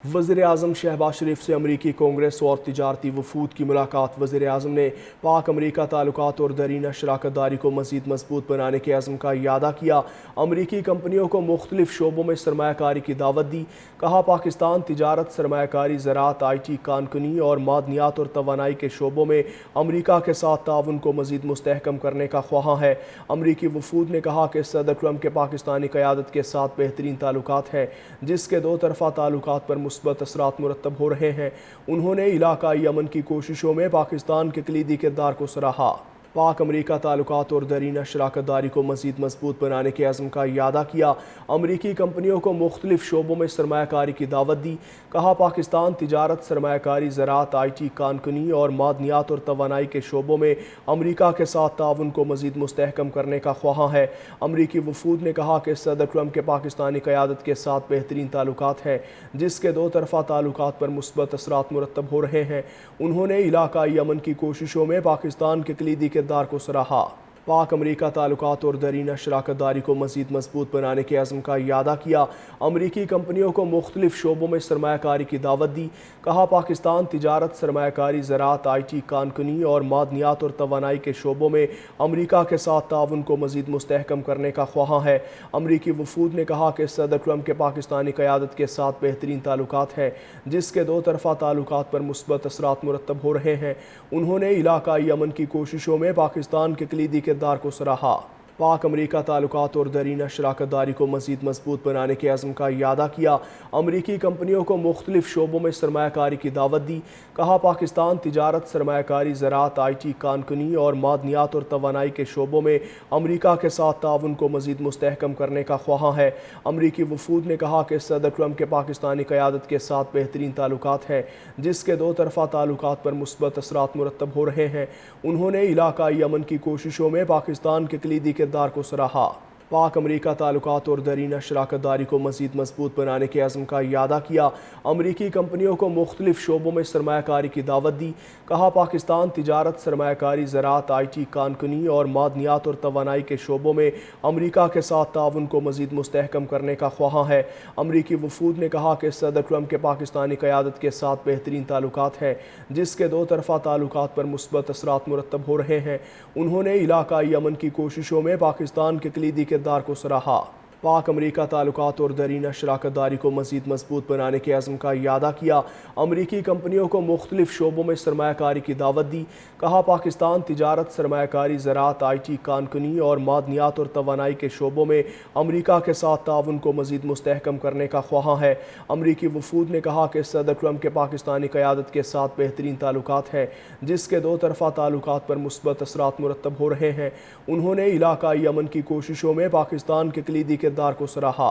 वज़ीर आज़म शहबाज शरीफ से अमरीकी कांग्रेस और तिजारती वफूद की मुलाकात। वज़ीर आज़म ने पाक अमरीका ताल्लुकात और दरीना शराकत दारी को मज़ीद मजबूत बनाने के अज़्म का इयादा किया। अमरीकी कंपनियों को मुख्तलिफ शोबों में सरमायाकारी की दावत दी। कहा, पाकिस्तान तिजारत, सरमायाकारी, ज़राअत, IT, कानकुनी और मादनियात और तवानाई के शोबों में अमरीका के साथ ताउन को मज़ीद मुस्तहकम करने का ख्वाहां है। अमरीकी वफूद ने कहा कि सदर ट्रंप के पाकिस्तानी क़यादत के साथ बेहतरीन ताल्लुकात हैं, जिसके दो तरफ़ा ताल्लुकात पर मुस्बत असरात मुरतब हो रहे हैं। उन्होंने इलाकाई अमन की कोशिशों में पाकिस्तान के कलीदी किरदार को सराहा। पाक अमरीका ताल्लुकात और दरीना शराकत दारी को मज़ीद मजबूत बनाने के अज़्म का इयादा किया। अमरीकी कंपनियों को मुख्तलिफ शोबों में सरमायाकारी की दावत दी। कहा, पाकिस्तान तिजारत, सरमायाकारी, ज़राअत, IT, कानकुनी और मादनियात और तवानाई के शोबों में अमरीका के साथ ताउन को मज़ीद मुस्तहकम करने का ख्वाहां है। अमरीकी वफूद ने कहा कि सदर ट्रंप के पाकिस्तानी क़यादत के साथ बेहतरीन ताल्लुकात हैं, जिसके दो तरफ़ा ताल्लुकात पर मुस्बत असरात मुरतब हो रहे हैं। उन्होंने इलाकाई अमन की कोशिशों में पाकिस्तान के कलीदी किरदार को सराहा। पाक अमरीका ताल्लुकात और दरीना शराकत दारी को मज़ीद मजबूत बनाने के अज़्म का इयादा किया। अमरीकी कंपनियों को मुख्तलिफ शोबों में सरमायाकारी की दावत दी। कहा, पाकिस्तान तिजारत, सरमायाकारी, ज़राअत, IT, कानकुनी और मादनियात और तवानाई के शोबों में अमरीका के साथ ताउन को मज़ीद मुस्तहकम करने का ख्वाहां है। अमरीकी वफूद ने कहा कि सदर ट्रंप के पाकिस्तानी क़यादत के साथ बेहतरीन ताल्लुकात हैं, जिसके दो तरफ़ा ताल्लुकात पर मुस्बत असरात मुरतब हो रहे हैं। उन्होंने इलाकाई अमन की कोशिशों में पाकिस्तान के कलीदी किरदार को सराहा। पाक अमरीका ताल्लुकात और दरीना शराकत दारी को मज़ीद मजबूत बनाने के अज़्म का इयादा किया। अमरीकी कंपनियों को मुख्तलिफ शोबों में सरमायाकारी की दावत दी। कहा, पाकिस्तान तिजारत, सरमायाकारी, ज़राअत, IT, कानकुनी और मादनियात और तवानाई के शोबों में अमरीका के साथ ताउन को मज़ीद मुस्तहकम करने का ख्वाहां है। अमरीकी वफूद ने कहा कि सदर ट्रंप के पाकिस्तानी क़यादत के साथ बेहतरीन ताल्लुकात हैं, जिसके दो तरफ़ा ताल्लुकात पर मुस्बत असरात मुरतब हो रहे हैं। उन्होंने इलाकाई अमन की कोशिशों में पाकिस्तान के कलीदी किरदार को सराहा। पाक अमरीका ताल्लुकात और दरीना शराकत दारी को मज़ीद मजबूत बनाने के अज़्म का इयादा किया। अमरीकी कंपनियों को मुख्तलिफ शोबों में सरमायाकारी की दावत दी। कहा, पाकिस्तान तिजारत, सरमायाकारी, ज़राअत, IT, कानकुनी और मादनियात और तवानाई के शोबों में अमरीका के साथ ताउन को मज़ीद मुस्तहकम करने का ख्वाहां है। अमरीकी वफूद ने कहा कि सदर ट्रंप के पाकिस्तानी क़यादत के साथ बेहतरीन ताल्लुकात हैं, जिसके दो तरफ़ा ताल्लुकात पर मुस्बत असरात मुरतब हो रहे हैं। उन्होंने इलाकाई अमन की कोशिशों में पाकिस्तान के कलीदी किरदार को सराहा। पाक अमरीका ताल्लुकात और दरीना शराकत दारी को मज़ीद मजबूत बनाने के अज़्म का इयादा किया। अमरीकी कंपनियों को मुख्तलिफ शोबों में सरमायाकारी की दावत दी। कहा, पाकिस्तान तिजारत, सरमायाकारी, ज़राअत, IT, कानकुनी और मादनियात और तवानाई के शोबों में अमरीका के साथ ताउन को मज़ीद मुस्तहकम करने का ख्वाहां है। अमरीकी वफूद ने कहा कि सदर ट्रंप के पाकिस्तानी क़यादत के साथ बेहतरीन ताल्लुकात हैं, जिसके दो तरफ़ा ताल्लुकात पर मुस्बत असरात मुरतब हो रहे हैं। उन्होंने इलाकाई अमन की कोशिशों में पाकिस्तान के कलीदी किरदार को सराहा।